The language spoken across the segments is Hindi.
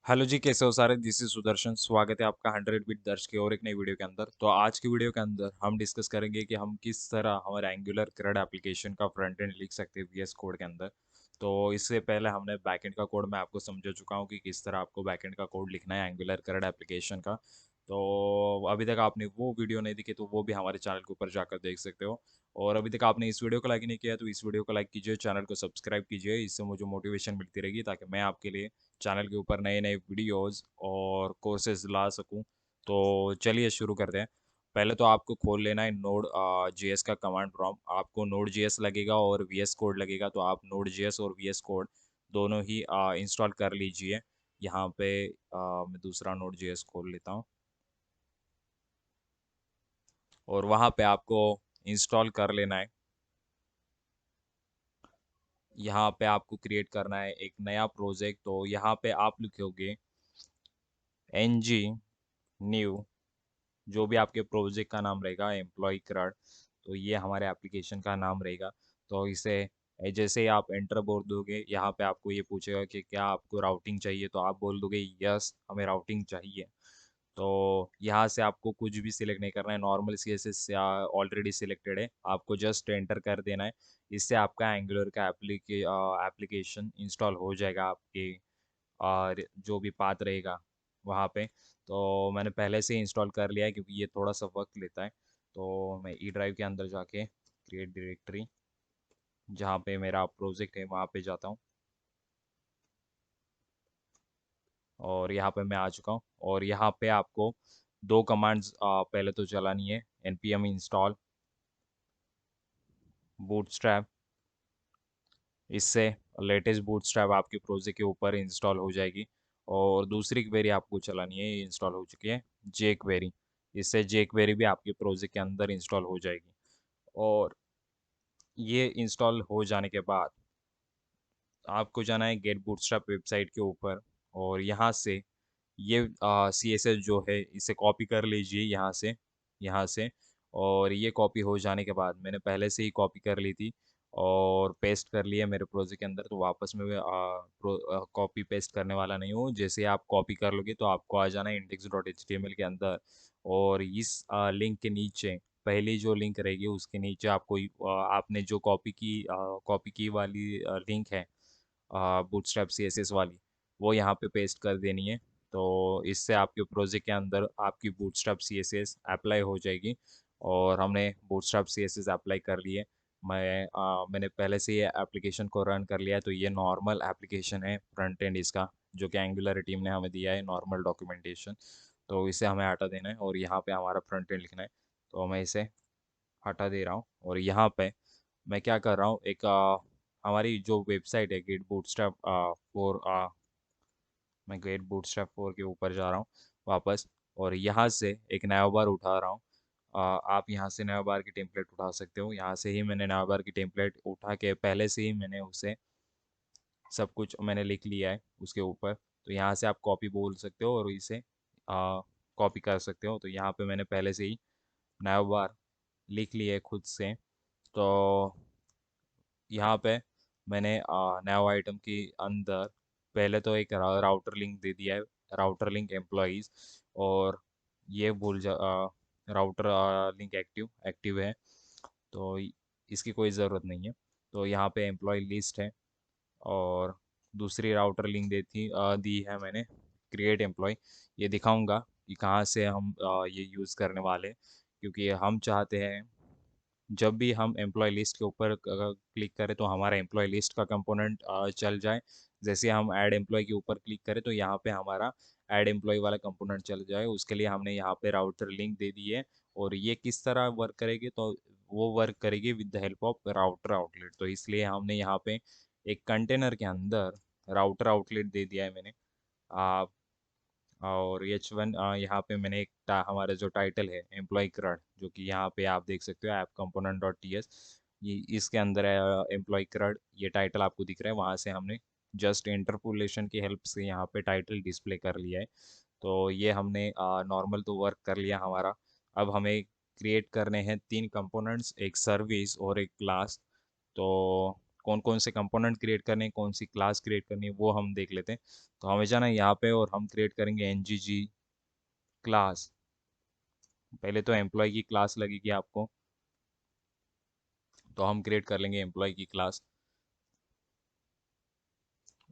हेलो जी, कैसे हो सारे? This is Sudarshan. स्वागत है आपका 100 बिट दर्ज के और एक नई वीडियो के अंदर। तो आज की वीडियो के अंदर हम डिस्कस करेंगे कि हम किस तरह हमारे एंगुलर CRUD एप्लीकेशन का फ्रंट एंड लिख सकते हैं VS कोड के अंदर। तो इससे पहले हमने बैकएंड का कोड मैं आपको समझा चुका हूँ कि किस तरह आपको बैकएंड का कोड लिखना है एंगुलर CRUD एप्लीकेशन का। तो अभी तक आपने वो वीडियो नहीं देखी तो वो भी हमारे चैनल के ऊपर जाकर देख सकते हो। और अभी तक आपने इस वीडियो को लाइक नहीं किया तो इस वीडियो को लाइक कीजिए, चैनल को सब्सक्राइब कीजिए। इससे मुझे मोटिवेशन मिलती रहेगी ताकि मैं आपके लिए चैनल के ऊपर नए नए वीडियोस और कोर्सेज ला सकूं। तो चलिए शुरू करते हैं। पहले तो आपको खोल लेना है नोड जेएस का कमांड प्रॉम्प्ट। आपको नोड जेएस लगेगा और वीएस कोड लगेगा, तो आप नोड जेएस और वीएस कोड दोनों ही इंस्टॉल कर लीजिए। यहाँ पे मैं दूसरा नोड जेएस खोल लेता हूँ और वहाँ पे आपको इंस्टॉल कर लेना है। यहाँ पे आपको क्रिएट करना है एक नया प्रोजेक्ट। तो यहाँ पे आप लिखोगे ng न्यू, जो भी आपके प्रोजेक्ट का नाम रहेगा, एम्प्लॉय CRUD। तो ये हमारे एप्लीकेशन का नाम रहेगा। तो इसे जैसे ही आप एंटर बोल दोगे, यहाँ पे आपको ये पूछेगा कि क्या आपको राउटिंग चाहिए, तो आप बोल दोगे यस हमें राउटिंग चाहिए। तो यहाँ से आपको कुछ भी सिलेक्ट नहीं करना है, नॉर्मल CSS ऑलरेडी सिलेक्टेड है, आपको जस्ट एंटर कर देना है। इससे आपका एंगुलर का एप्लीकेशन इंस्टॉल हो जाएगा आपके और जो भी पाथ रहेगा वहाँ पे। तो मैंने पहले से ही इंस्टॉल कर लिया है क्योंकि ये थोड़ा सा वक्त लेता है। तो मैं ई ड्राइव के अंदर जाके क्रिएट डायरेक्टरी, जहाँ पे मेरा प्रोजेक्ट है वहाँ पे जाता हूँ और यहाँ पे मैं आ चुका हूँ। और यहाँ पे आपको दो कमांड्स पहले तो चलानी है, npm इंस्टॉल बूटस्ट्रैप। इससे लेटेस्ट बूटस्ट्रैप आपके प्रोजेक्ट के ऊपर इंस्टॉल हो जाएगी। और दूसरी क्वेरी आपको चलानी है, ये इंस्टॉल हो चुकी है, जे क्वेरी। इससे जे क्वेरी भी आपके प्रोजेक्ट के अंदर इंस्टॉल हो जाएगी। और ये इंस्टॉल हो जाने के बाद आपको जाना है गेट बूटस्ट्रैप वेबसाइट के ऊपर और यहाँ से ये CSS जो है इसे कॉपी कर लीजिए यहाँ से। और ये कॉपी हो जाने के बाद मैंने पहले से ही कॉपी कर ली थी और पेस्ट कर लिया मेरे प्रोजेक्ट के अंदर, तो वापस में कॉपी पेस्ट करने वाला नहीं हूँ। जैसे आप कॉपी कर लोगे तो आपको आ जाना है index.html के अंदर। और इस लिंक के नीचे पहली जो लिंक रहेगी उसके नीचे आपको आपने जो कॉपी की वाली लिंक है बूटस्ट्रैप CSS वाली, वो यहाँ पे पेस्ट कर देनी है। तो इससे आपके प्रोजेक्ट के अंदर आपकी बूटस्ट्रैप CSS अप्लाई हो जाएगी। और हमने बूटस्ट्रैप CSS अप्लाई कर लिए। मैंने पहले से ये एप्लीकेशन को रन कर लिया है। तो ये नॉर्मल एप्लीकेशन है फ्रंट एंड इसका, जो कि एंगुलर टीम ने हमें दिया है, नॉर्मल डॉक्यूमेंटेशन। तो इसे हमें हटा देना है और यहाँ पे हमारा फ्रंट एंड लिखना है। तो मैं इसे हटा दे रहा हूँ और यहाँ पे मैं क्या कर रहा हूँ, एक हमारी जो वेबसाइट है गेट बूटस्ट्रैप 4, मैं गेट बूटस्ट्रैप 4 के ऊपर जा रहा हूँ वापस। और यहाँ से एक नया बार उठा रहा हूँ। आप यहाँ से नया बार की टेम्पलेट उठा सकते हो। यहाँ से ही मैंने नया बार की टेम्पलेट उठा के पहले से ही मैंने उसे सब कुछ मैंने लिख लिया है उसके ऊपर। तो यहाँ से आप कॉपी बोल सकते हो और इसे कॉपी कर सकते हो। तो यहाँ पे मैंने पहले से ही नया बार लिख लिया है खुद से। तो यहाँ पे मैंने नया आइटम के अंदर पहले तो एक राउटर लिंक दे दिया है, राउटर लिंक एम्प्लॉयज़। और ये भूल जा राउटर लिंक एक्टिव एक्टिव है, तो इसकी कोई ज़रूरत नहीं है। तो यहाँ पे एम्प्लॉय लिस्ट है और दूसरी राउटर लिंक दी है मैंने, क्रिएट एम्प्लॉय। ये दिखाऊंगा कि कहाँ से हम ये यूज़ करने वाले हैं, क्योंकि हम चाहते हैं जब भी हम एम्प्लॉय लिस्ट के ऊपर क्लिक करें तो हमारा एम्प्लॉय लिस्ट का कंपोनेंट चल जाए। जैसे हम ऐड एम्प्लॉय के ऊपर क्लिक करें तो यहाँ पे हमारा ऐड एम्प्लॉय वाला कंपोनेंट चल जाए। उसके लिए हमने यहाँ पे राउटर लिंक दे दी है। और ये किस तरह वर्क करेगी, तो वो वर्क करेगी with the help of router outlet. तो इसलिए हमने यहाँ पे एक कंटेनर के अंदर राउटर आउटलेट दे दिया है मैंने। और H1 यहाँ पे मैंने हमारा जो टाइटल है एम्प्लॉय CRUD, जो कि यहाँ पे आप देख सकते हो app component dot T S, ये इसके अंदर है एम्प्लॉय CRUD। ये टाइटल आपको दिख रहा है, वहाँ से हमने जस्ट इंटरपोलेशन की हेल्प से यहाँ पे टाइटल डिस्प्ले कर लिया है। तो ये हमने नॉर्मल तो वर्क कर लिया हमारा। अब हमें क्रिएट करने हैं तीन कंपोनेंट्स, एक सर्विस और एक क्लास। तो कौन कौन से कंपोनेंट क्रिएट करने हैं, कौन सी क्लास क्रिएट करनी है, वो हम देख लेते हैं। तो हमें जाना है यहाँ पे और हम क्रिएट करेंगे एनजीजी क्लास। पहले तो एम्प्लॉय की क्लास लगेगी आपको, तो हम क्रिएट कर लेंगे एम्प्लॉय की क्लास।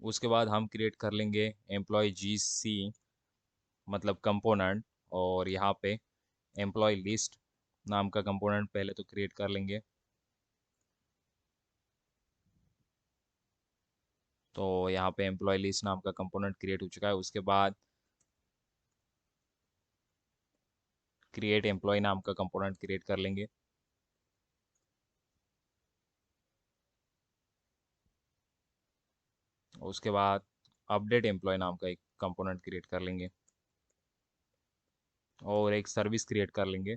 उसके बाद हम क्रिएट कर लेंगे एम्प्लॉय जी सी, मतलब कंपोनेंट। और यहाँ पे एम्प्लॉय लिस्ट नाम का कंपोनेंट पहले तो क्रिएट कर लेंगे। तो यहाँ पे एम्प्लॉय लिस्ट नाम का कंपोनेंट क्रिएट हो चुका है। उसके बाद क्रिएट एम्प्लॉय नाम का कंपोनेंट क्रिएट कर लेंगे। उसके बाद अपडेट एम्प्लॉय नाम का एक कंपोनेंट क्रिएट कर लेंगे और एक सर्विस क्रिएट कर लेंगे।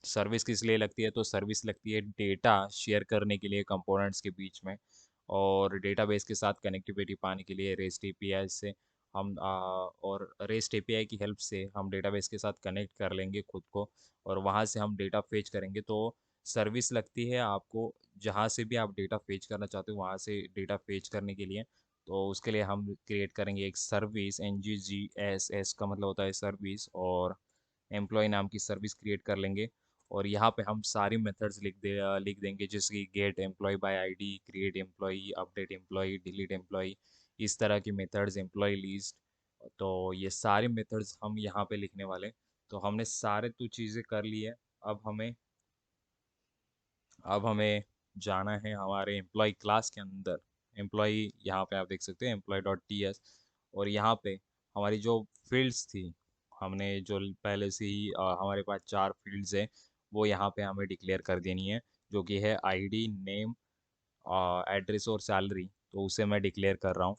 सर्विस किस लिए लगती है? तो सर्विस लगती है डेटा शेयर करने के लिए कंपोनेंट्स के बीच में, और डेटाबेस के साथ कनेक्टिविटी पाने के लिए रेस्ट एपीआई से हम और रेस्ट एपीआई की हेल्प से हम डेटाबेस के साथ कनेक्ट कर लेंगे खुद को, और वहाँ से हम डेटा फेच करेंगे। तो सर्विस लगती है आपको जहाँ से भी आप डेटा फेच करना चाहते हो वहाँ से डेटा फेच करने के लिए। तो उसके लिए हम क्रिएट करेंगे एक service, N G G S S का मतलब होता है सर्विस, और एम्प्लॉय नाम की सर्विस क्रिएट कर लेंगे। और यहाँ पे हम सारी मेथड्स लिख देंगे, जैसे कि get employee by ID, create employee, update employee, delete employee, इस तरह की मेथड्स, एम्प्लॉय लिस्ट। तो ये सारी मेथड्स हम यहाँ पे लिखने वाले। तो हमने सारे तो चीज़ें कर ली है। अब हमें अब हमें जाना है हमारे एम्प्लॉय क्लास के अंदर। एम्प्लॉय यहाँ पे आप देख सकते हैं एम्प्लॉय डॉट टी एस, और यहाँ पे हमारी जो फील्ड्स थी, हमने जो पहले से ही हमारे पास 4 फील्ड्स हैं, वो यहाँ पे हमें डिक्लेयर कर देनी है, जो कि है आईडी, नेम, एड्रेस और सैलरी। तो उसे मैं डिक्लेयर कर रहा हूँ।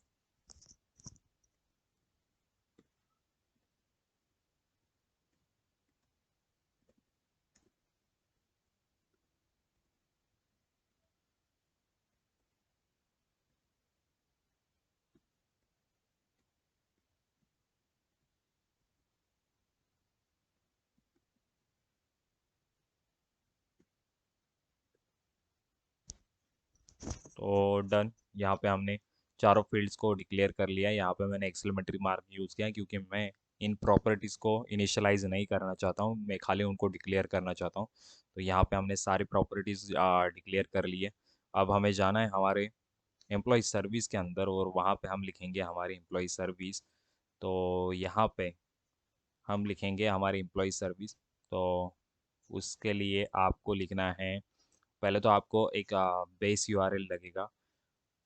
तो डन, यहाँ पे हमने चारों फील्ड्स को डिक्लेयर कर लिया है। यहाँ पे मैंने एक्सक्लेमेटरी मार्क यूज़ किया है क्योंकि मैं इन प्रॉपर्टीज़ को इनिशियलाइज नहीं करना चाहता हूँ, मैं खाली उनको डिक्लेयर करना चाहता हूँ। तो यहाँ पे हमने सारी प्रॉपर्टीज़ डिक्लेयर कर ली है। अब हमें जाना है हमारे एम्प्लॉय सर्विस के अंदर, और वहाँ पे हम लिखेंगे हमारी एम्प्लॉय सर्विस। तो यहाँ पे हम लिखेंगे हमारी एम्प्लॉय सर्विस। तो उसके लिए आपको लिखना है, पहले तो आपको एक बेस यूआरएल लगेगा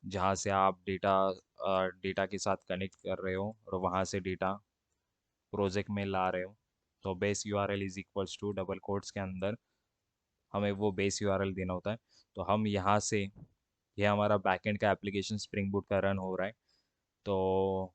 जहाँ से आप डेटा के साथ कनेक्ट कर रहे हो और वहाँ से डेटा प्रोजेक्ट में ला रहे हो। तो base URL is equals to double quotes के अंदर हमें वो बेस यूआरएल देना होता है। तो हम यहाँ से, ये हमारा बैकएंड का एप्लीकेशन स्प्रिंग बूट का रन हो रहा है। तो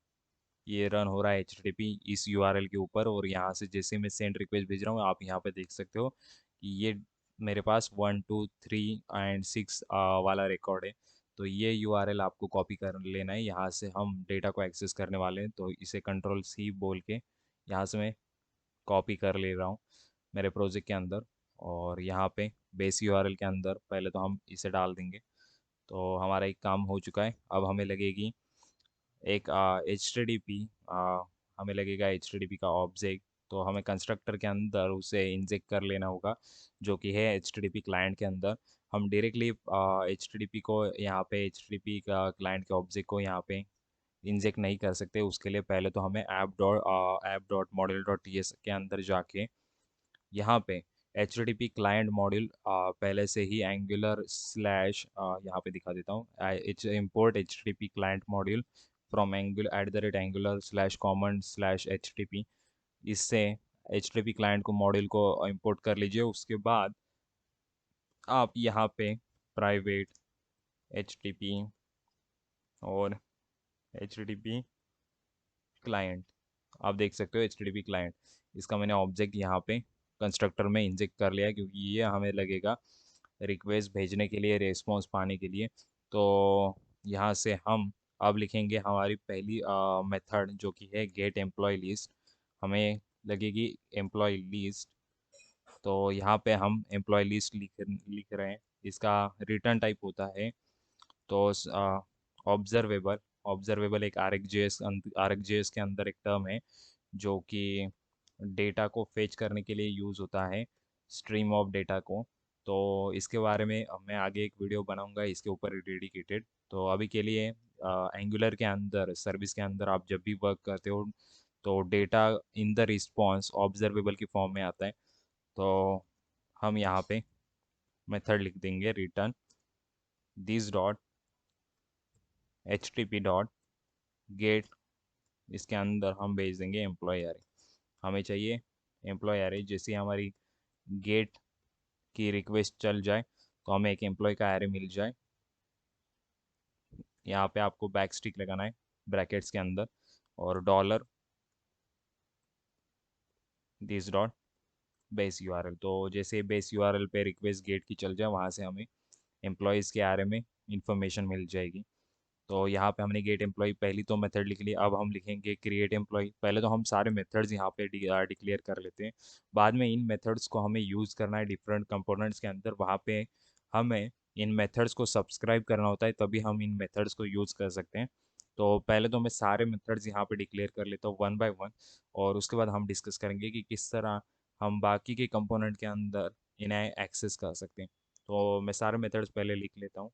ये रन हो रहा है HTTP इस यूआरएल के ऊपर, और यहाँ से जैसे मैं सेंड रिक्वेस्ट भेज रहा हूँ आप यहाँ पे देख सकते हो कि ये मेरे पास 1 2 3 एंड 6 वाला रिकॉर्ड है। तो ये यूआरएल आपको कॉपी कर लेना है, यहाँ से हम डेटा को एक्सेस करने वाले हैं। तो इसे कंट्रोल C बोल के यहाँ से मैं कॉपी कर ले रहा हूँ मेरे प्रोजेक्ट के अंदर, और यहाँ पे बेस यूआरएल के अंदर पहले तो हम इसे डाल देंगे। तो हमारा एक काम हो चुका है। अब हमें लगेगी एक एच टी डी पी, हमें लगेगा एच टी डी पी का ऑब्जेक्ट। तो हमें कंस्ट्रक्टर के अंदर उसे इंजेक्ट कर लेना होगा, जो कि है H T D P client के अंदर। हम directly H T D P को यहाँ पे एच टी डी पी का क्लाइंट के ऑब्जेक्ट को यहाँ पे इंजेक्ट नहीं कर सकते। उसके लिए पहले तो हमें app dot model dot T S के अंदर जाके यहाँ पे H T T P client module पहले से ही एंगुलर स्लैश, यहाँ पे दिखा देता हूँ, import H T T P client module from angular @angular slash common slash H T P. इससे एच टी पी क्लाइंट को मॉड्यूल को इंपोर्ट कर लीजिए। उसके बाद आप यहाँ पे प्राइवेट एच टी पी और एच टी पी क्लाइंट, आप देख सकते हो एच टी पी क्लाइंट, इसका मैंने ऑब्जेक्ट यहाँ पे कंस्ट्रक्टर में इंजेक्ट कर लिया है, क्योंकि ये हमें लगेगा रिक्वेस्ट भेजने के लिए, रिस्पॉन्स पाने के लिए। तो यहाँ से हम अब लिखेंगे हमारी पहली मेथड, जो कि है गेट एम्प्लॉय लिस्ट। हमें लगेगी एम्प्लॉय लिस्ट। तो यहाँ पे हम एम्प्लॉय लिस्ट लिख लिख रहे हैं। इसका रिटर्न टाइप होता है तो ऑब्जर्वेबल ऑब्जर्वेबल एक आर एक्स जे एस के अंदर एक टर्म है जो कि डेटा को फेच करने के लिए यूज़ होता है, स्ट्रीम ऑफ डेटा को। तो इसके बारे में मैं आगे एक वीडियो बनाऊंगा इसके ऊपर डेडिकेटेड। तो अभी के लिए एंगुलर के अंदर सर्विस के अंदर आप जब भी वर्क करते हो तो data in the response observable की फॉर्म में आता है। तो हम यहाँ पे मेथड लिख देंगे return this dot HTTP dot gate. इसके अंदर हम भेज देंगे एम्प्लॉय एरे। हमें चाहिए एम्प्लॉय एरे। जैसे हमारी गेट की रिक्वेस्ट चल जाए तो हमें एक एम्प्लॉय का एरे मिल जाए। यहाँ पे आपको बैक स्टिक लगाना है ब्रैकेट्स के अंदर और dollar this dot base URL. तो जैसे बेस यूआरएल पे रिक्वेस्ट गेट की चल जाए वहाँ से हमें एम्प्लॉयज़ के बारे में इंफॉर्मेशन मिल जाएगी। तो यहाँ पे हमने गेट एम्प्लॉय पहली तो मेथड लिख ली। अब हम लिखेंगे क्रिएट एम्प्लॉय। पहले तो हम सारे मेथड्स यहाँ पे डिक्लेयर कर लेते हैं। बाद में इन मेथड्स को हमें यूज़ करना है डिफरेंट कंपोनेंट्स के अंदर। वहाँ पे हमें इन मेथड्स को सब्सक्राइब करना होता है, तभी हम इन मेथड्स को यूज़ कर सकते हैं। तो पहले तो मैं सारे मेथड्स यहाँ पे डिक्लेयर कर लेता हूँ वन बाय वन, और उसके बाद हम डिस्कस करेंगे कि किस तरह हम बाकी के कंपोनेंट के अंदर इन्हें एक्सेस कर सकते हैं। तो मैं सारे मेथड्स पहले लिख लेता हूँ।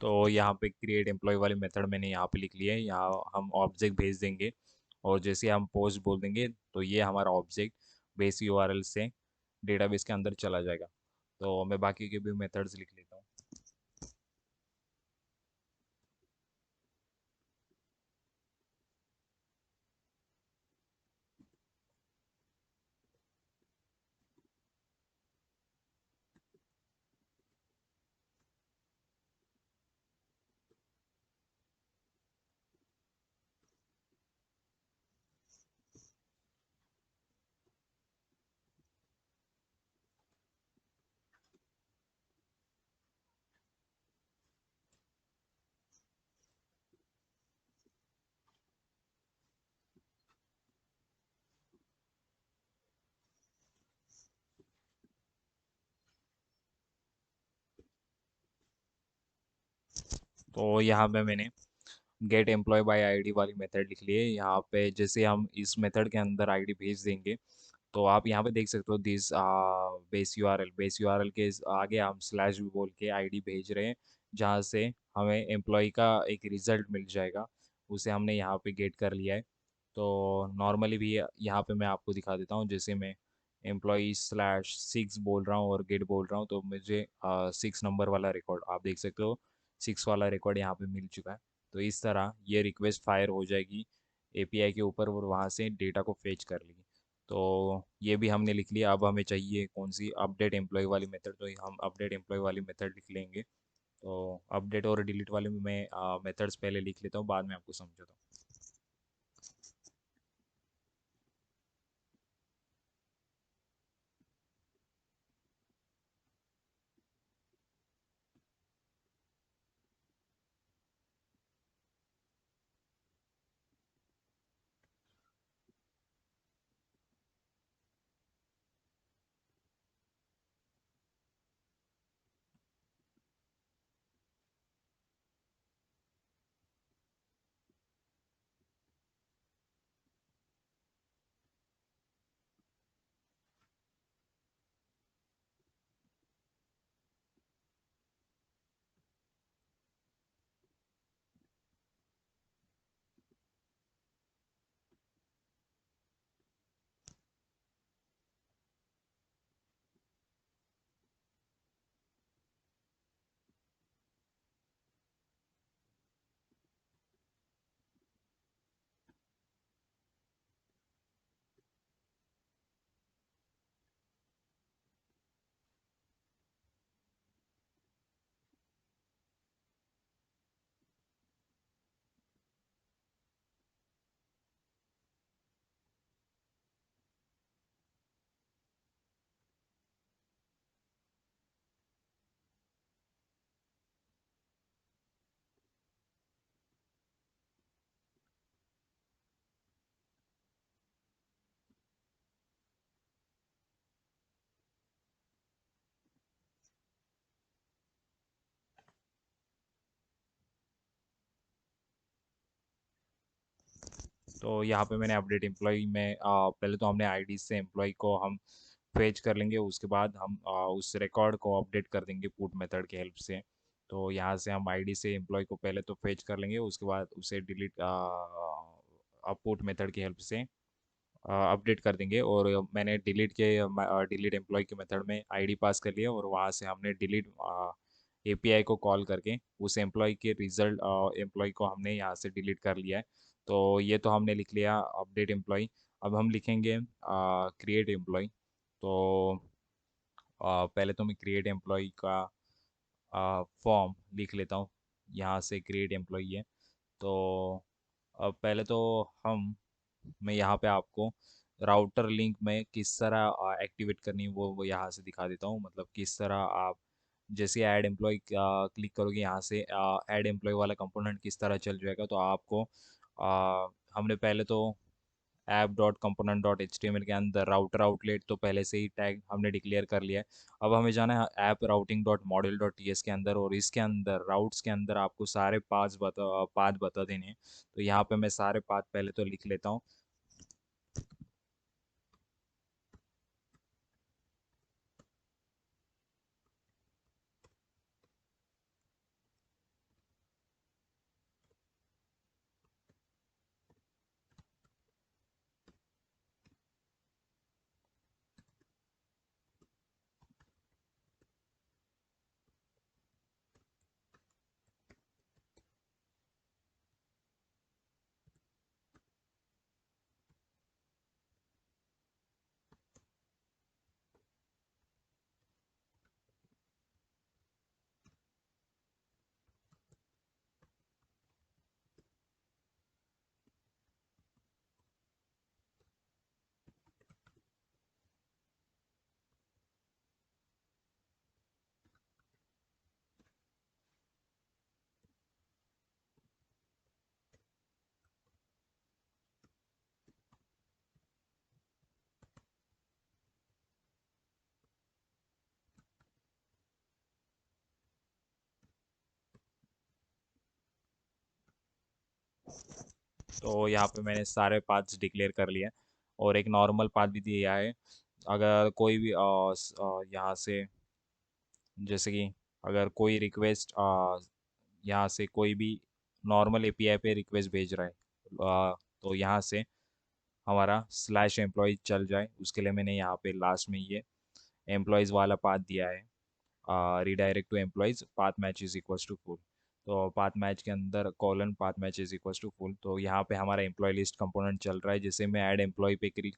तो यहाँ पे क्रिएट एम्प्लॉय वाली मेथड मैंने यहाँ पे लिख लिया है। यहाँ हम ऑब्जेक्ट भेज देंगे और जैसे हम पोस्ट बोल देंगे तो ये हमारा ऑब्जेक्ट बेस यूआरएल से डेटाबेस के अंदर चला जाएगा। तो मैं बाकी के भी मेथड्स लिख लेता हूँ। तो यहाँ पे मैंने गेट एम्प्लॉय बाय आईडी वाली मेथड लिख ली है। यहाँ पे जैसे हम इस मेथड के अंदर आईडी भेज देंगे तो आप यहाँ पे देख सकते हो दिस बेस यूआरएल के आगे हम स्लैश भी बोल के आईडी भेज रहे हैं, जहाँ से हमें एम्प्लॉय का एक रिजल्ट मिल जाएगा। उसे हमने यहाँ पे गेट कर लिया है। तो नॉर्मली भी यहाँ पे मैं आपको दिखा देता हूँ। जैसे मैं एम्प्लॉई/6 बोल रहा हूँ और गेट बोल रहा हूँ तो मुझे 6 नंबर वाला रिकॉर्ड आप देख सकते हो। 6 वाला रिकॉर्ड यहाँ पे मिल चुका है। तो इस तरह ये रिक्वेस्ट फायर हो जाएगी एपीआई के ऊपर और वहाँ से डेटा को फेच कर लेगी। तो ये भी हमने लिख लिया। अब हमें चाहिए कौन सी अपडेट एम्प्लॉय वाली मेथड, तो हम अपडेट एम्प्लॉय वाली मेथड लिख लेंगे। तो अपडेट और डिलीट वाले में मैं मेथड्स पहले लिख लेता हूँ, बाद में आपको समझाता हूँ। तो यहाँ पे मैंने अपडेट एम्प्लॉय में पहले तो हमने आईडी से एम्प्लॉय को हम फेच कर लेंगे, उसके बाद हम उस रिकॉर्ड को अपडेट कर देंगे पुट मेथड की हेल्प से। तो यहाँ से हम आईडी से एम्प्लॉय को पहले तो फेच कर लेंगे, उसके बाद उसे डिलीट पुट मेथड की हेल्प से अपडेट कर देंगे। और मैंने डिलीट एम्प्लॉय के मेथड में आईडी पास कर लिया, और वहाँ से हमने डिलीट एपीआई को कॉल करके उस एम्प्लॉय के रिजल्ट एम्प्लॉय को हमने यहाँ से डिलीट कर लिया है। तो ये तो हमने लिख लिया अपडेट एम्प्लॉय। अब हम लिखेंगे क्रिएट एम्प्लॉय। तो पहले तो मैं क्रिएट एम्प्लॉय का फॉर्म लिख लेता हूँ। यहाँ से क्रिएट एम्प्लॉय है। तो अब पहले तो हम मैं यहाँ पे आपको राउटर लिंक में किस तरह एक्टिवेट करनी है वो यहाँ से दिखा देता हूँ। मतलब किस तरह आप जैसे ऐड एम्प्लॉय क्लिक करोगे, यहाँ से ऐड एम्प्लॉय वाला कंपोनेंट किस तरह चल जाएगा। तो आपको हमने पहले तो app dot component dot H T M L के अंदर राउटर आउटलेट तो पहले से ही टैग हमने डिक्लेयर कर लिया है। अब हमें जाना है app routing dot model dot T S के अंदर, और इसके अंदर राउट्स के अंदर आपको सारे पाथ बता देने हैं। तो यहाँ पे मैं सारे पाथ पहले तो लिख लेता हूँ। तो यहाँ पे मैंने सारे पाथ्स डिक्लेयर कर लिए, और एक नॉर्मल पाथ भी दिया है। अगर कोई भी यहाँ से जैसे कि अगर कोई रिक्वेस्ट यहाँ से कोई भी नॉर्मल एपीआई पे रिक्वेस्ट भेज रहा है, तो यहाँ से हमारा स्लैश एम्प्लॉय चल जाए, उसके लिए मैंने यहाँ पे लास्ट में ये एम्प्लॉयज़ वाला पाथ दिया है। Redirect to employees path match is equals to full. तो पाथ मैच के अंदर colon path match is equals to full. तो यहाँ पे हमारा एम्प्लॉय लिस्ट कंपोनेंट चल रहा है, जैसे मैं ऐड एम्प्लॉय पे क्लिक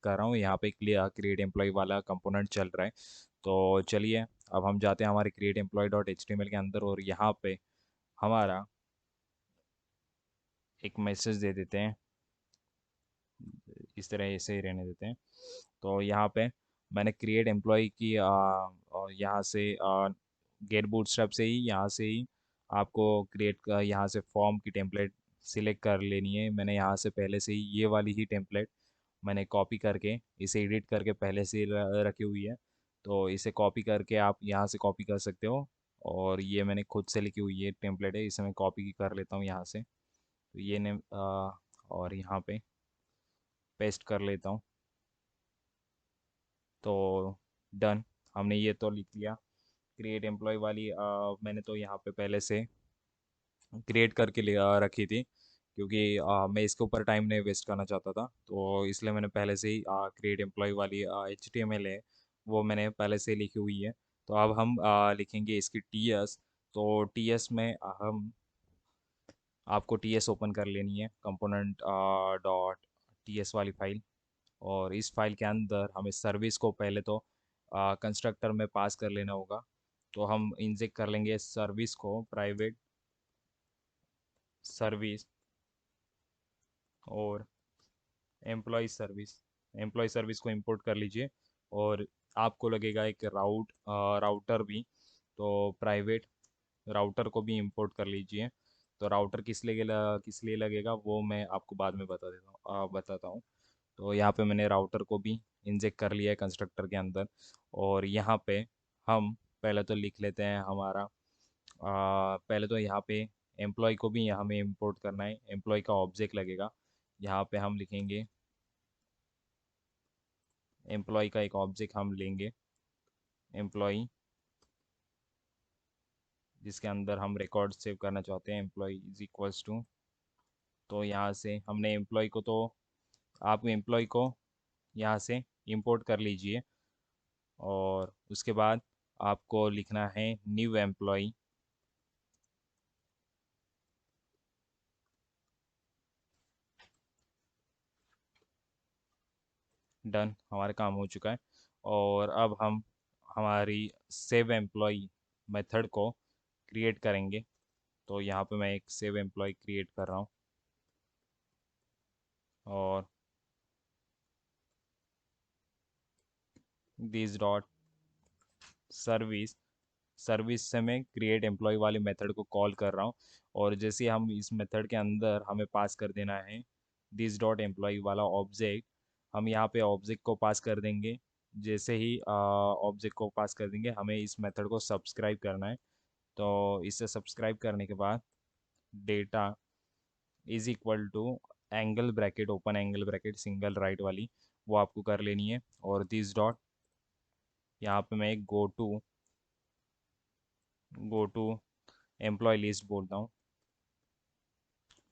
कर रहा हूँ, यहाँ पे क्रिएट एम्प्लॉय वाला कंपोनेंट चल रहा है। तो चलिए अब हम जाते हैं हमारे create employee dot H T M L के अंदर, और यहाँ पे हमारा एक मैसेज दे देते हैं, इस तरह ऐसे ही रहने देते हैं। तो यहाँ पे मैंने क्रिएट एम्प्लॉय की और यहाँ से गेट बूटस्ट्रैप से ही यहाँ से ही आपको यहाँ से फॉर्म की टेम्पलेट सिलेक्ट कर लेनी है। मैंने यहाँ से पहले से ही ये वाली ही टेम्पलेट मैंने कॉपी करके इसे एडिट करके पहले से ही रखी हुई है। तो इसे कॉपी करके आप यहाँ से कॉपी कर सकते हो, और ये मैंने खुद से लिखी हुई ये टेम्पलेट है, इसे मैं कॉपी कर लेता हूँ यहाँ से। तो ये ने और यहाँ पे पेस्ट कर लेता हूँ। तो डन, हमने ये तो लिख लिया। क्रिएट एम्प्लॉय वाली मैंने तो यहाँ पे पहले से क्रिएट करके रखी थी, क्योंकि मैं इसके ऊपर टाइम नहीं वेस्ट करना चाहता था। तो इसलिए मैंने पहले से ही क्रिएट एम्प्लॉय वाली एच टी एम एल है वो मैंने पहले से ही लिखी हुई है। तो अब हम लिखेंगे इसकी टी एस। तो टी एस में हम आपको टी एस ओपन कर लेनी है, कंपोनेंट डॉट टी एस वाली फाइल। और इस फाइल के अंदर हमें सर्विस को पहले तो कंस्ट्रक्टर में पास कर लेना होगा। तो हम इंजेक्ट कर लेंगे सर्विस को प्राइवेट सर्विस और एम्प्लॉय सर्विस को इंपोर्ट कर लीजिए। और आपको लगेगा एक राउटर भी, तो प्राइवेट राउटर को भी इंपोर्ट कर लीजिए। तो राउटर किस लिए लगेगा वो मैं आपको बाद में बताता हूँ। तो यहाँ पे मैंने राउटर को भी इंजेक्ट कर लिया है कंस्ट्रक्टर के अंदर। और यहाँ पे हम पहले तो लिख लेते हैं हमारा पहले तो यहाँ पे एम्प्लॉय को भी हमें इंपोर्ट करना है, एम्प्लॉय का ऑब्जेक्ट लगेगा। यहाँ पे हम लिखेंगे एम्प्लॉय का एक ऑब्जेक्ट हम लेंगे, एम्प्लॉय, जिसके अंदर हम रिकॉर्ड सेव करना चाहते हैं, एम्प्लॉय इज इक्वल्स टू। तो यहाँ से हमने एम्प्लॉय को, तो आप एम्प्लॉय को यहाँ से इंपोर्ट कर लीजिए, और उसके बाद आपको लिखना है न्यू एम्प्लॉय। डन, हमारा काम हो चुका है। और अब हम हमारी सेव एम्प्लॉय मेथड को क्रिएट करेंगे। तो यहाँ पे मैं एक सेव एम्प्लॉय क्रिएट कर रहा हूँ, और दिस डॉट सर्विस, सर्विस से मैं क्रिएट एम्प्लॉय वाले मेथड को कॉल कर रहा हूँ। और जैसे हम इस मेथड के अंदर हमें पास कर देना है दिस डॉट एम्प्लॉय वाला ऑब्जेक्ट, हम यहाँ पे ऑब्जेक्ट को पास कर देंगे। जैसे ही ऑब्जेक्ट को पास कर देंगे, हमें इस मेथड को सब्सक्राइब करना है। तो इसे सब्सक्राइब करने के बाद data is equal to angle bracket, open angle bracket single right वाली, वो आपको कर लेनी है। और दिस डॉट, यहाँ पे मैं एक गो टू एम्प्लॉय लिस्ट बोलता हूँ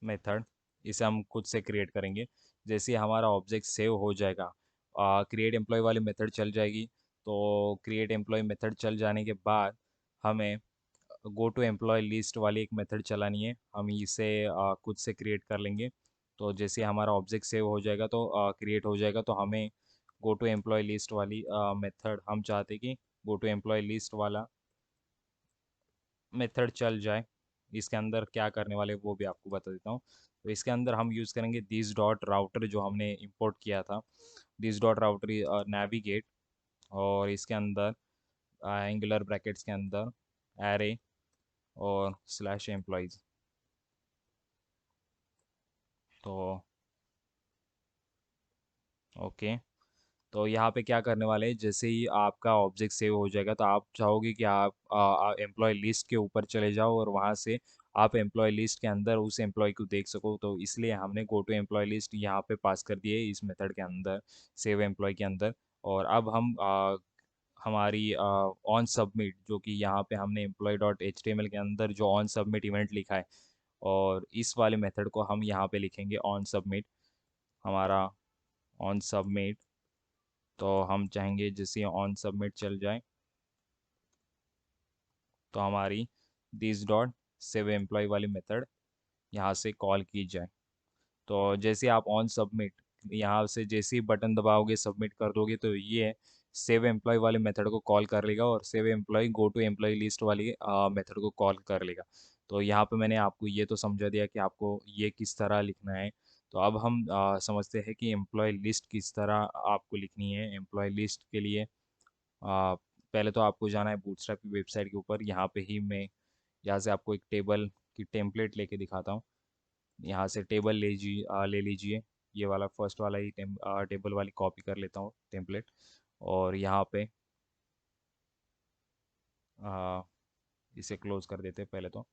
मेथड, इसे हम खुद से क्रिएट करेंगे। जैसे ही हमारा ऑब्जेक्ट सेव हो जाएगा, क्रिएट एम्प्लॉय वाली मेथड चल जाएगी। तो क्रिएट एम्प्लॉय मेथड चल जाने के बाद हमें गो टू एम्प्लॉय लिस्ट वाली एक मेथड चलानी है, हम इसे खुद से क्रिएट कर लेंगे। तो जैसे हमारा ऑब्जेक्ट सेव हो जाएगा, तो क्रिएट हो जाएगा, तो हमें गो टू एम्प्लॉय लिस्ट वाली मेथड, हम चाहते हैं कि गो टू एम्प्लॉय लिस्ट वाला मेथड चल जाए। इसके अंदर क्या करने वाले वो भी आपको बता देता हूँ। तो इसके अंदर हम यूज़ करेंगे दिस डॉट राउटर, जो हमने इंपोर्ट किया था, दिस डॉट राउटर नेविगेट, और इसके अंदर एंगुलर ब्रैकेट्स के अंदर एरे और स्लैश एम्प्लॉयज़। तो ओके, तो यहाँ पे क्या करने वाले हैं, जैसे ही आपका ऑब्जेक्ट सेव हो जाएगा, तो आप चाहोगे कि आप एम्प्लॉय लिस्ट के ऊपर चले जाओ, और वहाँ से आप एम्प्लॉय लिस्ट के अंदर उस एम्प्लॉय को देख सको। तो इसलिए हमने गो टू एम्प्लॉय लिस्ट यहाँ पे पास कर दिए इस मेथड के अंदर, सेव एम्प्लॉय के अंदर। और अब हम हमारी ऑन सबमिट, जो कि यहाँ पे हमने employee dot H T M L के अंदर जो ऑन सबमिट इवेंट लिखा है, और इस वाले मेथड को हम यहाँ पे लिखेंगे ऑन सबमिट। हमारा ऑन सबमिट, तो हम चाहेंगे जैसे ऑन सबमिट चल जाए, तो हमारी दिस डॉट सेव एम्प्लॉय वाली मेथड यहाँ से कॉल की जाए। तो जैसे आप ऑन सबमिट, यहाँ से जैसे ही बटन दबाओगे, सबमिट कर दोगे, तो ये सेव एम्प्लॉय वाले मेथड को कॉल कर लेगा, और save employee go to employee list वाली मेथड को कॉल कर लेगा। तो यहाँ पे मैंने आपको ये तो समझा दिया कि आपको ये किस तरह लिखना है। तो अब हम समझते हैं कि एम्प्लॉय लिस्ट किस तरह आपको लिखनी है। एम्प्लॉय लिस्ट के लिए पहले तो आपको जाना है बूटस्ट्रैप की वेबसाइट के ऊपर। यहाँ पे ही मैं, यहाँ से आपको एक टेबल की टेम्पलेट लेके दिखाता हूँ। यहाँ से टेबल ले लीजिए, ये वाला फर्स्ट वाला ही टेबल वाली कॉपी कर लेता हूँ टेम्पलेट। और यहाँ पे आ, इसे क्लोज कर देते हैं पहले तो।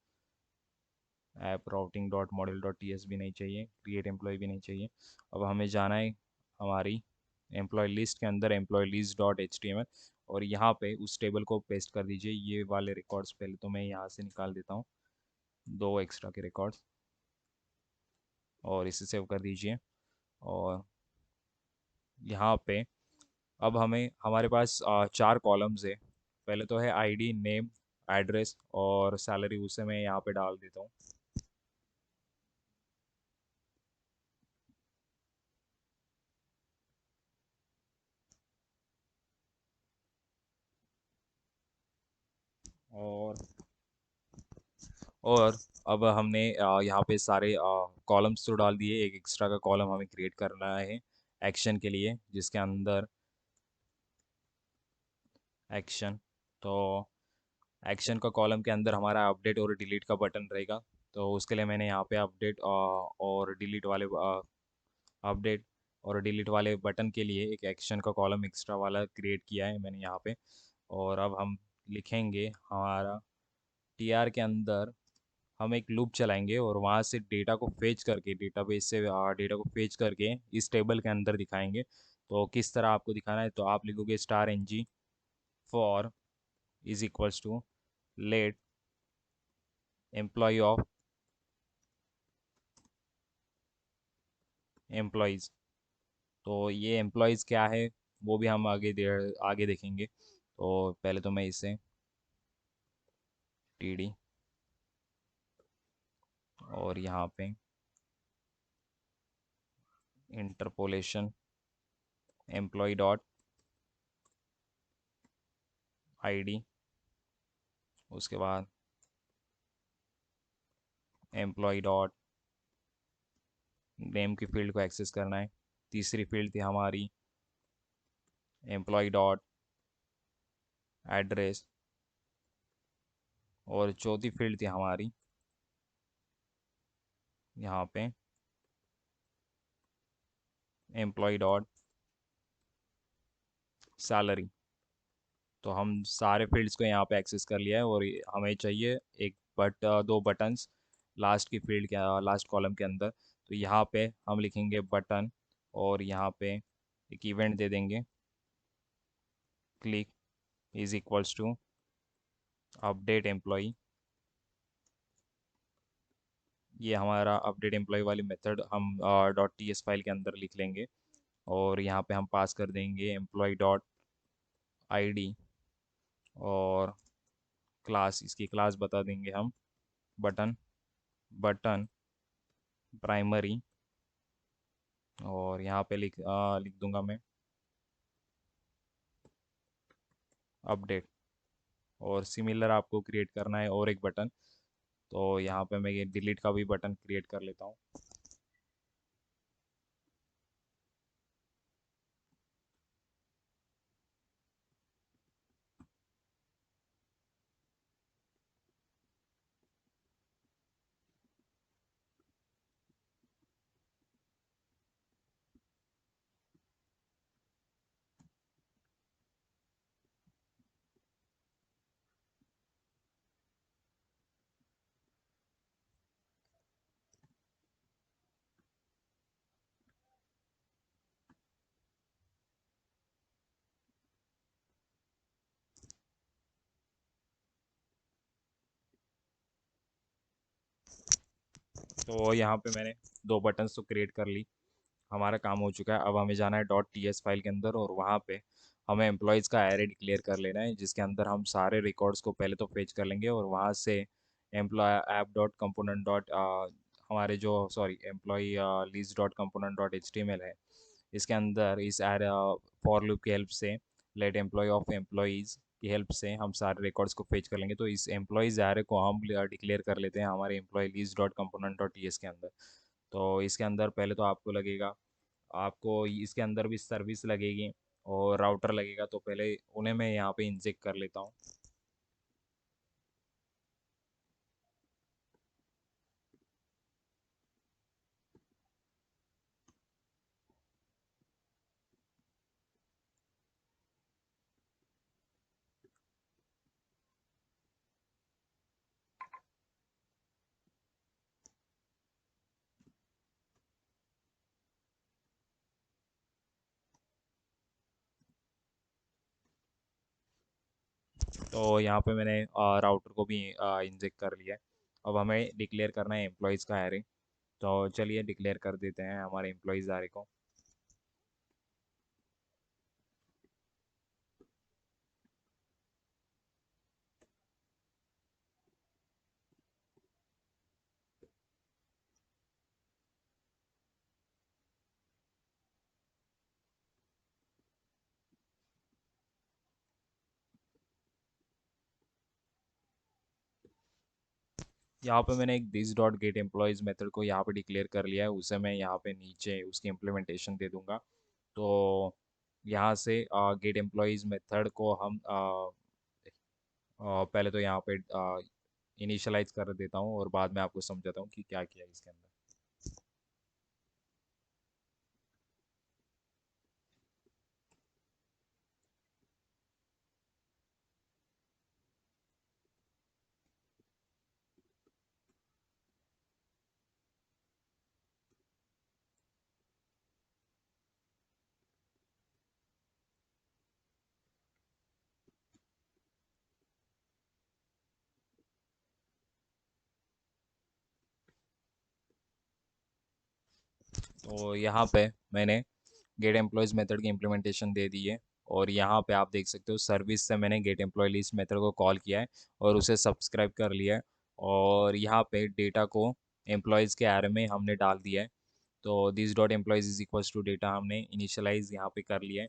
App routing dot model dot T S भी नहीं चाहिए, क्रिएट एम्प्लॉय भी नहीं चाहिए। अब हमें जाना है हमारी एम्प्लॉय लिस्ट के अंदर, employee list dot H T M L, और यहाँ पे उस टेबल को पेस्ट कर दीजिए। ये वाले रिकॉर्ड्स पहले तो मैं यहाँ से निकाल देता हूँ, दो एक्स्ट्रा के रिकॉर्ड्स, और इसे सेव कर दीजिए। और यहाँ पे अब हमें, हमारे पास चार कॉलम्स है। पहले तो है आईडी, नेम, एड्रेस और सैलरी, उसे मैं यहाँ पे डाल देता हूँ। और और अब हमने यहाँ पे सारे कॉलम्स तो डाल दिए, एक एक्स्ट्रा का कॉलम हमें क्रिएट करना है एक्शन के लिए, जिसके अंदर एक्शन। तो एक्शन का कॉलम के अंदर हमारा अपडेट और डिलीट का बटन रहेगा। तो उसके लिए मैंने यहाँ पे अपडेट और डिलीट वाले अपडेट और डिलीट वाले बटन के लिए एक एक्शन का कॉलम एक्स्ट्रा वाला क्रिएट किया है मैंने यहाँ पे। और अब हम लिखेंगे हमारा टीआर के अंदर हम एक लूप चलाएंगे और वहाँ से डेटा को फेच करके, डेटाबेस से डेटा को फेच करके इस टेबल के अंदर दिखाएंगे। तो किस तरह आपको दिखाना है, तो आप लिखोगे star N G for is equals to let employee of employees. तो ये एम्प्लॉयज़ क्या है वो भी हम आगे देखेंगे। तो पहले तो मैं इसे टी डी और यहाँ पे इंटरपोलेशन एम्प्लॉय डॉट आईडी, उसके बाद एम्प्लॉय डॉट नेम की फील्ड को एक्सेस करना है। तीसरी फील्ड थी हमारी एम्प्लॉय डॉट एड्रेस, और चौथी फील्ड थी हमारी यहाँ पे एम्प्लॉय डॉट सैलरी। तो हम सारे फील्ड्स को यहाँ पे एक्सेस कर लिया है, और हमें चाहिए एक दो बटन्स लास्ट की फील्ड के लास्ट कॉलम के अंदर। तो यहाँ पे हम लिखेंगे बटन, और यहाँ पे एक इवेंट दे देंगे click is equals to update employee. ये हमारा अपडेट एम्प्लॉय वाली मेथड हम डॉट टी एस फाइल के अंदर लिख लेंगे, और यहाँ पे हम पास कर देंगे एम्प्लॉय डॉट आईडी, और क्लास, इसकी क्लास बता देंगे हम बटन, बटन प्राइमरी, और यहाँ पे लिख दूंगा मैं अपडेट। और सिमिलर आपको क्रिएट करना है और एक बटन, तो यहाँ पे मैं ये डिलीट का भी बटन क्रिएट कर लेता हूँ। तो यहाँ पे मैंने दो बटन्स तो क्रिएट कर ली, हमारा काम हो चुका है। अब हमें जाना है डॉट टी एस फाइल के अंदर, और वहाँ पे हमें एम्प्लॉयज़ का एरे डिक्लेयर कर लेना है, जिसके अंदर हम सारे रिकॉर्ड्स को पहले तो फेच कर लेंगे, और वहाँ से employee app dot component dot हमारे जो sorry employee list dot component dot H T M L है, इसके अंदर इस एरे फॉर लूप की हेल्प से लेट एम्प्लॉय ऑफ एम्प्लॉयज़ की हेल्प से हम सारे रिकॉर्ड्स को फेच कर लेंगे। तो इस एम्प्लॉयज़ एरे को हम डिक्लेयर कर लेते हैं हमारे employee list dot component dot T S के अंदर। तो इसके अंदर पहले तो आपको लगेगा, आपको इसके अंदर भी सर्विस लगेगी और राउटर लगेगा, तो पहले उन्हें मैं यहाँ पे इंजेक्ट कर लेता हूँ। तो यहाँ पे मैंने राउटर को भी इंजेक्ट कर लिया है। अब हमें डिक्लेयर करना है एम्प्लॉयज़ का एरे। तो चलिए डिक्लेयर कर देते हैं हमारे एम्प्लॉयज़ एरे को। यहाँ पे मैंने एक this dot gate employees method को यहाँ पे डिक्लेयर कर लिया है, उसे मैं यहाँ पे नीचे उसकी इम्प्लीमेंटेशन दे दूंगा। तो यहाँ से गेट एम्प्लॉयज़ मेथड को हम पहले तो यहाँ पे इनिशियलाइज कर देता हूँ, और बाद में आपको समझाता हूँ कि क्या किया इसके अंदर। तो यहाँ पे मैंने गेट एम्प्लॉयज़ मेथड की इम्प्लीमेंटेशन दे दी है। और यहाँ पे आप देख सकते हो सर्विस से मैंने गेट एम्प्लॉय लिस्ट मेथड को कॉल किया है और उसे सब्सक्राइब कर लिया है। और यहाँ पे डेटा को एम्प्लॉयज़ के एरे में हमने डाल दिया है। तो this dot employees is equals to data हमने इनिशियलाइज यहाँ पे कर लिया है।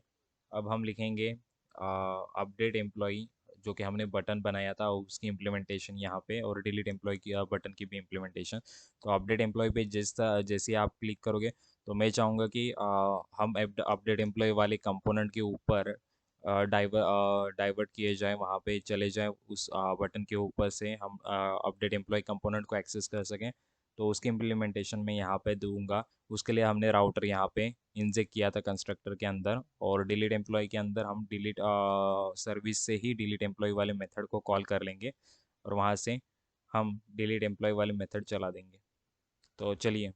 अब हम लिखेंगे अपडेट एम्प्लॉई, जो कि हमने बटन बनाया था उसकी इम्प्लीमेंटेशन यहाँ पे, और डिलीट एम्प्लॉय की बटन की भी इम्प्लीमेंटेशन। तो अपडेट एम्प्लॉय पे जैसे आप क्लिक करोगे तो मैं चाहूँगा कि हम अपडेट एम्प्लॉय वाले कंपोनेंट के ऊपर डाइवर्ट किए जाए, वहाँ पे चले जाए, उस बटन के ऊपर से हम अपडेट एम्प्लॉय कंपोनेंट को एक्सेस कर सकें। तो उसकी इम्प्लीमेंटेशन मैं यहाँ पे दूंगा। उसके लिए हमने राउटर यहाँ पे इंजेक्ट किया था कंस्ट्रक्टर के अंदर, और डिलीट एम्प्लॉय के अंदर हम डिलीट सर्विस से ही डिलीट एम्प्लॉय वाले मेथड को कॉल कर लेंगे, और वहाँ से हम डिलीट एम्प्लॉय वाले मेथड चला देंगे। तो चलिए।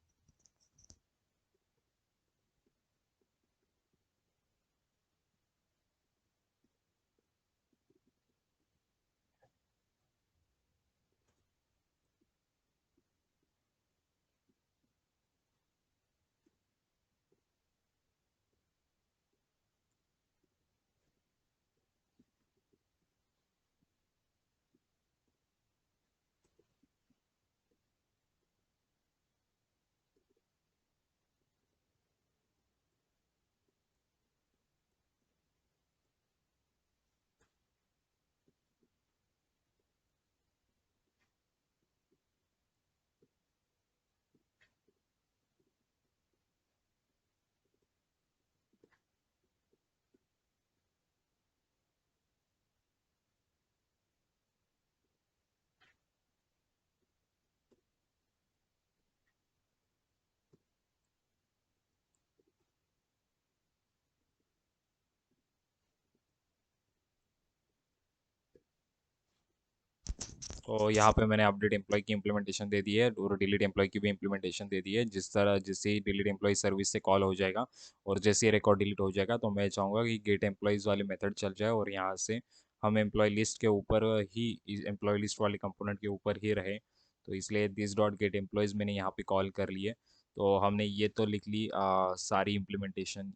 तो यहाँ पे मैंने अपडेट एम्प्लॉय की इम्प्लीमेंटेशन दे दी है और डिलीट एम्प्लॉय की भी इम्प्लीमेंटेशन दे दी है। जिस तरह जैसे ही डिलीट एम्प्लॉय सर्विस से कॉल हो जाएगा और जैसे ही रिकॉर्ड डिलीट हो जाएगा, तो मैं चाहूँगा कि गेट एम्प्लॉयज़ वाली मेथड चल जाए और यहाँ से हम एम्प्लॉय लिस्ट के ऊपर ही, एम्प्लॉय लिस्ट वाले कंपोनेंट के ऊपर ही रहे। तो इसलिए दिस डॉट गेट एम्प्लॉयज़ मैंने यहाँ पे कॉल कर लिए। तो हमने ये तो लिख ली सारी इम्प्लीमेंटेशन।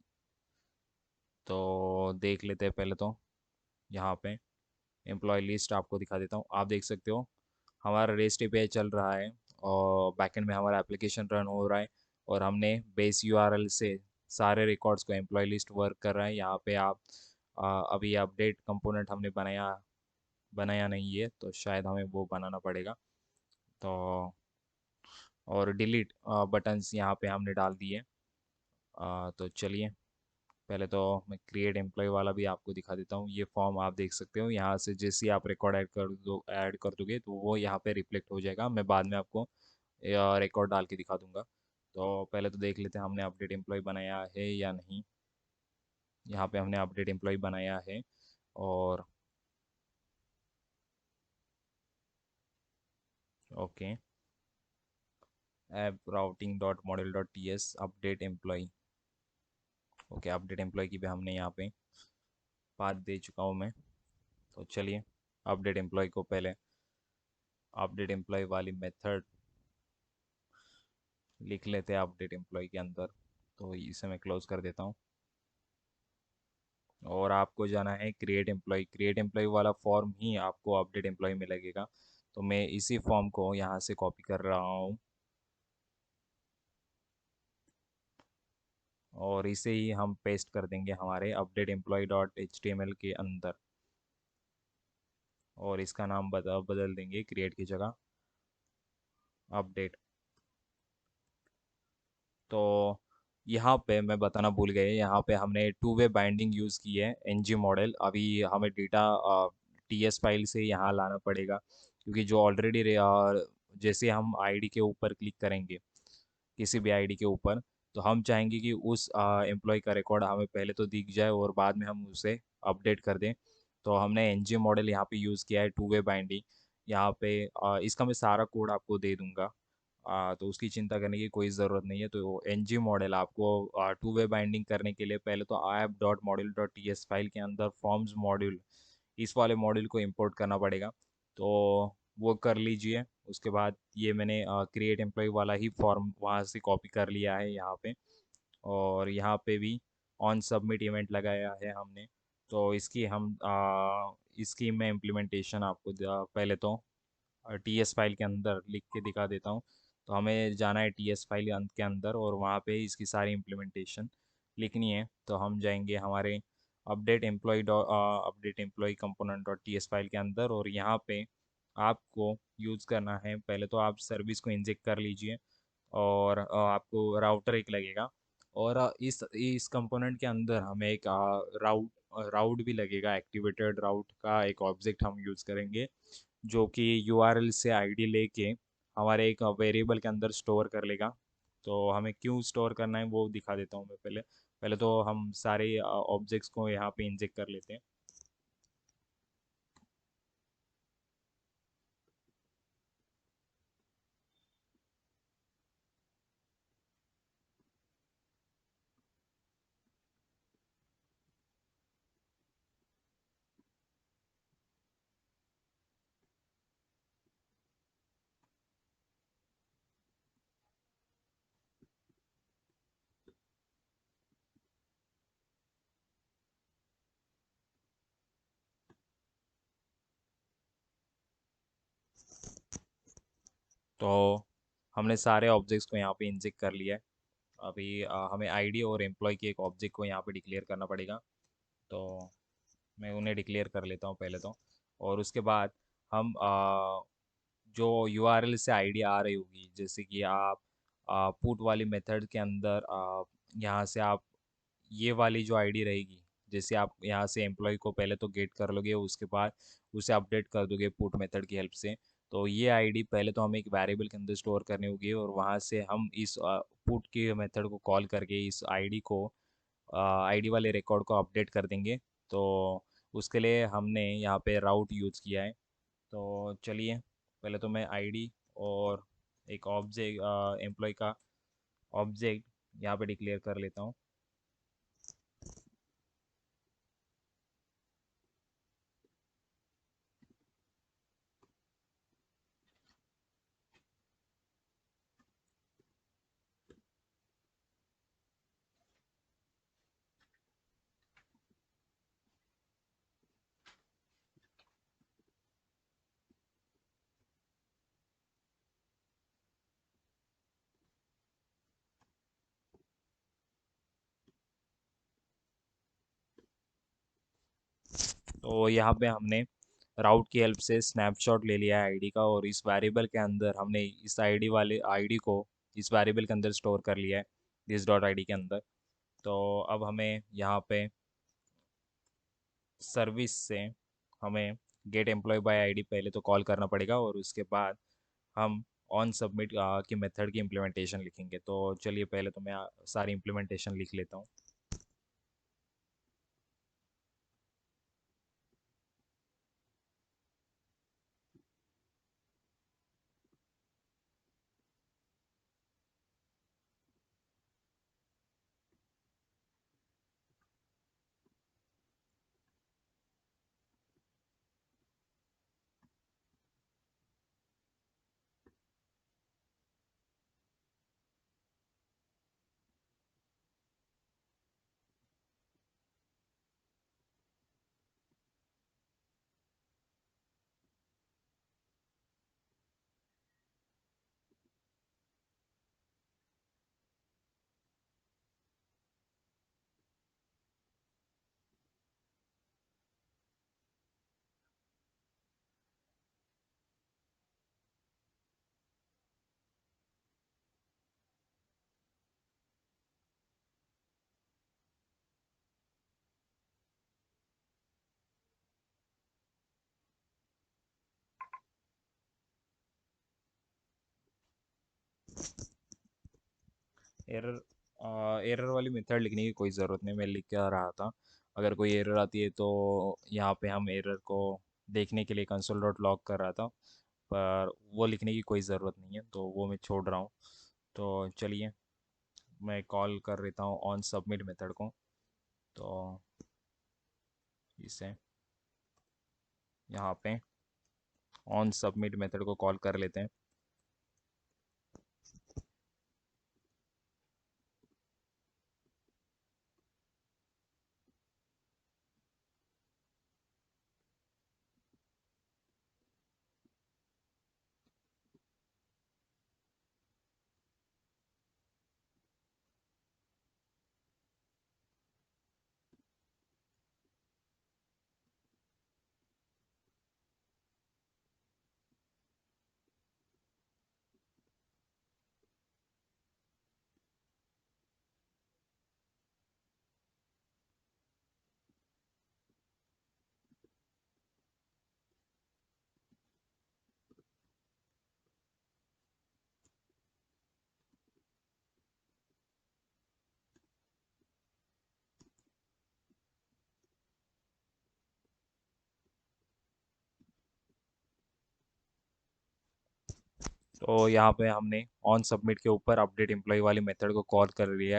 तो देख लेते हैं पहले तो यहाँ पे एम्प्लॉय लिस्ट आपको दिखा देता हूँ। आप देख सकते हो हमारा रेस्ट एपीआई चल रहा है और बैकएंड में हमारा एप्लीकेशन रन हो रहा है, और हमने बेस यूआरएल से सारे रिकॉर्ड्स को, एम्प्लॉय लिस्ट वर्क कर रहा है। यहाँ पे आप अभी अपडेट कंपोनेंट हमने बनाया बनाया नहीं है, तो शायद हमें वो बनाना पड़ेगा। तो और डिलीट बटन्स यहाँ पे हमने डाल दिए। तो चलिए, पहले तो मैं क्रिएट एम्प्लॉय वाला भी आपको दिखा देता हूँ। ये फॉर्म आप देख सकते हो, यहाँ से जैसे ही आप रिकॉर्ड ऐड कर दोगे तो वो यहाँ पे रिफ्लेक्ट हो जाएगा। मैं बाद में आपको रिकॉर्ड डाल के दिखा दूंगा। तो पहले तो देख लेते हैं हमने अपडेट एम्प्लॉय बनाया है या नहीं। यहाँ पे हमने अपडेट एम्प्लॉय बनाया है। और okay, app routing dot model dot T S update employee. Okay, update employee की भी हमने यहाँ पे पाथ दे चुका हूँ मैं। तो चलिए, अपडेट एम्प्लॉय को पहले अपडेट एम्प्लॉय वाली मेथड लिख लेते हैं अपडेट एम्प्लॉय के अंदर। तो इसे मैं क्लोज कर देता हूँ। और आपको जाना है क्रिएट एम्प्लॉय। क्रिएट एम्प्लॉय वाला फॉर्म ही आपको अपडेट एम्प्लॉय में लगेगा। तो मैं इसी फॉर्म को यहाँ से कॉपी कर रहा हूँ और इसे ही हम पेस्ट कर देंगे हमारे update employee dot H T M L के अंदर। और इसका नाम बदल देंगे क्रिएट की जगह अपडेट। तो यहाँ पे मैं बताना भूल गए, यहाँ पे हमने टू वे बाइंडिंग यूज़ की है एनजी मॉडल। अभी हमें डेटा टीएस फाइल से यहाँ लाना पड़ेगा, क्योंकि जो ऑलरेडी जैसे हम आईडी के ऊपर क्लिक करेंगे, किसी भी आईडी के ऊपर, तो हम चाहेंगे कि उस एम्प्लॉय का रिकॉर्ड हमें पहले तो दिख जाए और बाद में हम उसे अपडेट कर दें। तो हमने एनजी मॉडल यहाँ पे यूज़ किया है टू वे बाइंडिंग। यहाँ पे इसका मैं सारा कोड आपको दे दूंगा। तो उसकी चिंता करने की कोई ज़रूरत नहीं है। तो एन जी मॉडल आपको टू वे बाइंडिंग करने के लिए पहले तो app dot module dot T S file के अंदर फॉर्म्स मॉड्यूल, इस वाले मॉड्यूल को इंपोर्ट करना पड़ेगा। तो वो कर लीजिए। उसके बाद ये मैंने क्रिएट एम्प्लॉय वाला ही फॉर्म वहाँ से कॉपी कर लिया है यहाँ पे। और यहाँ पे भी ऑन सबमिट इवेंट लगाया है हमने। तो इसकी मैं इम्प्लीमेंटेशन आपको पहले तो टी एस फाइल के अंदर लिख के दिखा देता हूँ। तो हमें जाना है टी एस फाइल के अंदर और वहाँ पे इसकी सारी इम्प्लीमेंटेशन लिखनी है। तो हम जाएंगे हमारे update employee component dot T S file के अंदर, और यहाँ पे आपको यूज़ करना है, पहले तो आप सर्विस को इंजेक्ट कर लीजिए। और आपको राउटर एक लगेगा, और इस कंपोनेंट के अंदर हमें एक राउट भी लगेगा। एक्टिवेटेड राउट का एक ऑब्जेक्ट हम यूज़ करेंगे, जो कि यूआरएल से आईडी लेके हमारे एक वेरिएबल के अंदर स्टोर कर लेगा। तो हमें क्यों स्टोर करना है वो दिखा देता हूँ मैं पहले। पहले तो हम सारे ऑब्जेक्ट्स को यहाँ पे इंजेक्ट कर लेते हैं। तो हमने सारे ऑब्जेक्ट्स को यहाँ पे इंजेक्ट कर लिया है। अभी हमें आईडी और एम्प्लॉय के एक ऑब्जेक्ट को यहाँ पे डिक्लेयर करना पड़ेगा। तो मैं उन्हें डिक्लेयर कर लेता हूँ पहले तो। और उसके बाद हम जो यूआरएल से आईडी आ रही होगी, जैसे कि आप पुट वाली मेथड के अंदर यहाँ से आप ये वाली जो आईडी रहेगी, जैसे आप यहाँ से एम्प्लॉय को पहले तो गेट कर लोगे, उसके बाद उसे अपडेट कर दोगे पुट मेथड की हेल्प से। तो ये आईडी पहले तो हमें एक वेरिएबल के अंदर स्टोर करनी होगी, और वहाँ से हम इस पुट के मेथड को कॉल करके इस आईडी को आईडी वाले रिकॉर्ड को अपडेट कर देंगे। तो उसके लिए हमने यहाँ पे राउट यूज़ किया है। तो चलिए, पहले तो मैं आईडी और एक ऑब्जेक्ट एम्प्लॉय का ऑब्जेक्ट यहाँ पे डिक्लेयर कर लेता हूँ। तो यहाँ पे हमने राउट की हेल्प से स्नैपशॉट ले लिया है आईडी का, और इस वेरिएबल के अंदर हमने इस आईडी को इस वेरिएबल के अंदर स्टोर कर लिया है, दिस डॉट आईडी के अंदर। तो अब हमें यहाँ पे सर्विस से हमें गेट एम्प्लॉय बाय आईडी पहले तो कॉल करना पड़ेगा, और उसके बाद हम ऑन सबमिट की मेथड की इम्प्लीमेंटेशन लिखेंगे। तो चलिए, पहले तो मैं सारी इम्प्लीमेंटेशन लिख लेता हूँ। एरर वाली मेथड लिखने की कोई ज़रूरत नहीं, मैं लिख के रहा था। अगर कोई एरर आती है तो यहाँ पे हम एरर को देखने के लिए कंसोल डॉट लॉग कर रहा था, पर वो लिखने की कोई ज़रूरत नहीं है, तो वो मैं छोड़ रहा हूँ। तो चलिए, मैं कॉल कर लेता हूँ ऑन सबमिट मेथड को। तो इसे यहाँ पे ऑन सबमिट मेथड को कॉल कर लेते हैं। तो यहाँ पे हमने ऑन सबमिट के ऊपर अपडेट एम्प्लॉय वाली मेथड को कॉल कर लिया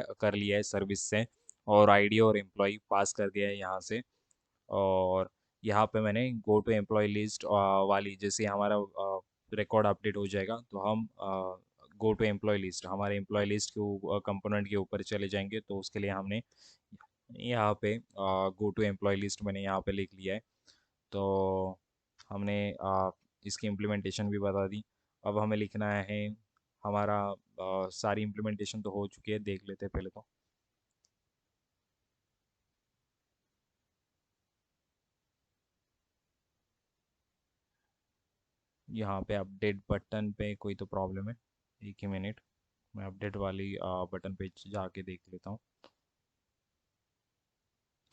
है सर्विस से, और आईडी और एम्प्लॉय पास कर दिया है यहाँ से। और यहाँ पे मैंने गो टू एम्प्लॉय लिस्ट वाली, जैसे हमारा रिकॉर्ड अपडेट हो जाएगा तो हम गो टू एम्प्लॉय लिस्ट, हमारे एम्प्लॉय लिस्ट के कंपोनेंट के ऊपर चले जाएंगे। तो उसके लिए हमने यहाँ पे गो टू एम्प्लॉय लिस्ट मैंने यहाँ पे लिख लिया है। तो हमने इसकी इम्प्लीमेंटेशन भी बता दी। अब हमें लिखना है हमारा सारी इम्प्लीमेंटेशन तो हो चुकी है, देख लेते हैं पहले तो। यहाँ पे अपडेट बटन पे कोई तो प्रॉब्लम है, एक ही मिनट, मैं अपडेट वाली बटन पे जाके देख लेता हूँ।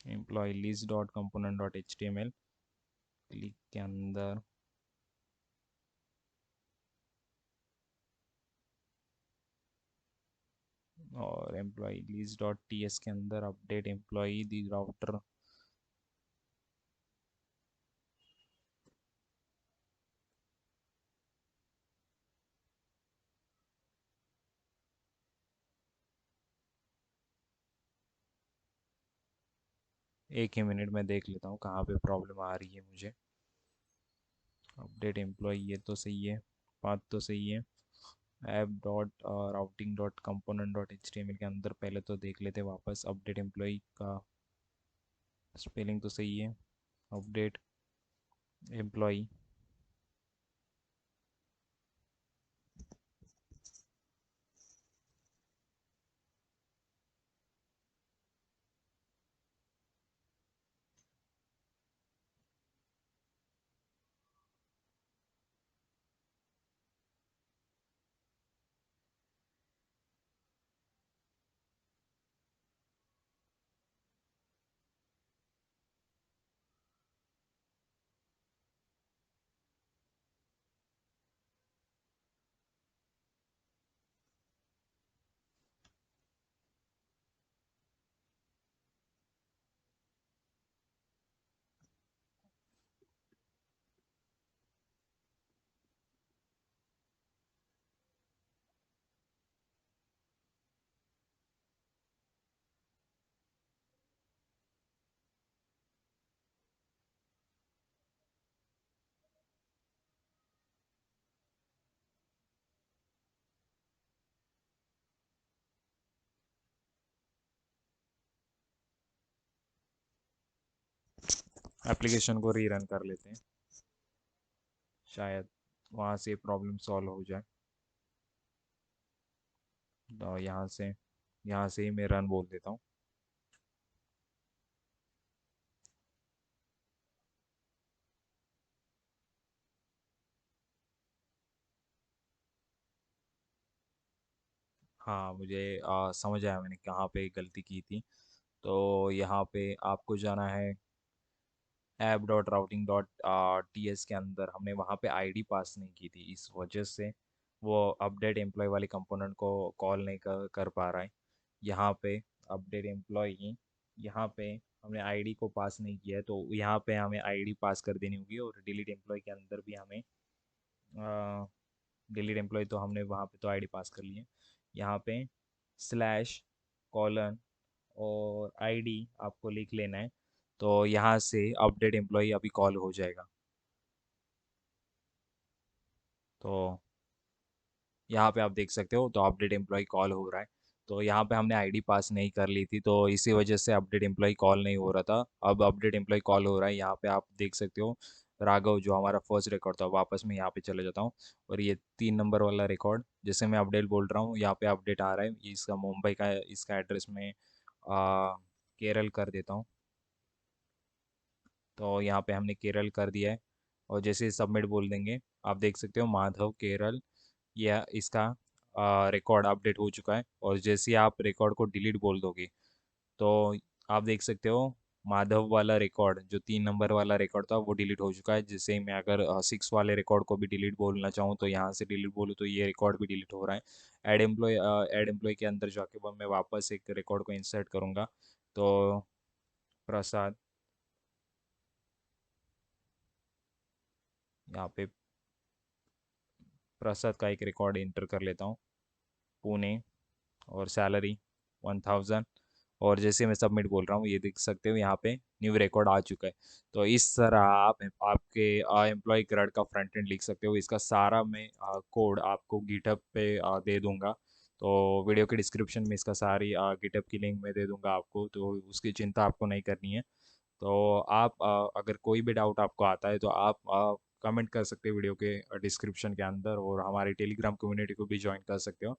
Employee list dot component dot H T M L click के अंदर, और employee list dot T S के अंदर अपडेट एम्प्लॉय दी राउटर। एक ही मिनट में देख लेता हूँ कहाँ पे प्रॉब्लम आ रही है मुझे। अपडेट एम्प्लॉय ये तो सही है, बात तो सही है। App dot routing dot component dot H T M L के अंदर पहले तो देख लेते वापस, अपडेट एम्प्लॉय का स्पेलिंग तो सही है। अपडेट एम्प्लॉय, एप्लीकेशन को रीरन कर लेते हैं, शायद वहाँ से प्रॉब्लम सॉल्व हो जाए। तो यहाँ से ही मैं रन बोल देता हूँ। हाँ, मुझे समझ आया मैंने कहाँ पे गलती की थी। तो यहाँ पे आपको जाना है app dot routing dot T S के अंदर, हमने वहाँ पे आईडी पास नहीं की थी, इस वजह से वो अपडेट एम्प्लॉय वाली कंपोनेंट को कॉल नहीं कर पा रहा है। यहाँ पे अपडेट एम्प्लॉय, यहाँ पे हमने आईडी को पास नहीं किया है, तो यहाँ पे हमें आईडी पास कर देनी होगी। और डिलीट एम्प्लॉय के अंदर भी हमें डिलीट एम्प्लॉय, तो हमने वहाँ पे तो आईडी पास कर ली है। यहाँ पे स्लैश कॉलन और आईडी आपको लिख लेना है। तो यहाँ से अपडेट एम्प्लॉय अभी कॉल हो जाएगा। तो यहाँ पे आप देख सकते हो, तो अपडेट एम्प्लॉय कॉल हो रहा है। तो यहाँ पे हमने आईडी पास नहीं कर ली थी, तो इसी वजह से अपडेट एम्प्लॉय कॉल नहीं हो रहा था। अब अपडेट एम्प्लॉय कॉल हो रहा है, यहाँ पे आप देख सकते हो। राघव जो हमारा फर्स्ट रिकॉर्ड था, वापस मैं यहाँ पे चले जाता हूँ। और ये 3 नंबर वाला रिकॉर्ड, जैसे मैं अपडेट बोल रहा हूँ, यहाँ पे अपडेट आ रहा है, इसका मुंबई का इसका एड्रेस में केरल कर देता हूँ। तो यहाँ पे हमने केरल कर दिया है। और जैसे सबमिट बोल देंगे, आप देख सकते हो माधव केरल, यह इसका रिकॉर्ड अपडेट हो चुका है। और जैसे ही आप रिकॉर्ड को डिलीट बोल दोगे, तो आप देख सकते हो माधव वाला रिकॉर्ड, जो 3 नंबर वाला रिकॉर्ड था, वो डिलीट हो चुका है। जैसे ही मैं अगर 6 वाले रिकॉर्ड को भी डिलीट बोलना चाहूँ, तो यहाँ से डिलीट बोलूँ तो ये रिकॉर्ड भी डिलीट हो रहा है। ऐड एम्प्लॉय के अंदर जाके मैं वापस एक रिकॉर्ड को इंसर्ट करूँगा। तो प्रसाद, यहाँ पे प्रसाद का एक रिकॉर्ड इंटर कर लेता हूँ, पुणे, और सैलरी 1000। और जैसे मैं सबमिट बोल रहा हूँ, ये देख सकते हो यहाँ पे न्यू रिकॉर्ड आ चुका है। तो इस तरह आप आपके एम्प्लॉय ग्रेड का फ्रंट एंड लिख सकते हो। इसका सारा मैं कोड आपको गिटहब पे दे दूंगा। तो वीडियो के डिस्क्रिप्शन में इसका सारी गिटहब की लिंक मैं दे दूंगा आपको, तो उसकी चिंता आपको नहीं करनी है। तो आप अगर कोई भी डाउट आपको आता है तो आप कमेंट कर सकते हो वीडियो के डिस्क्रिप्शन के अंदर, और हमारी टेलीग्राम कम्युनिटी को भी ज्वाइन कर सकते हो।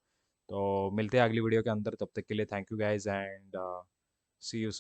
तो मिलते हैं अगली वीडियो के अंदर, तब तक के लिए thank you guys, and see you.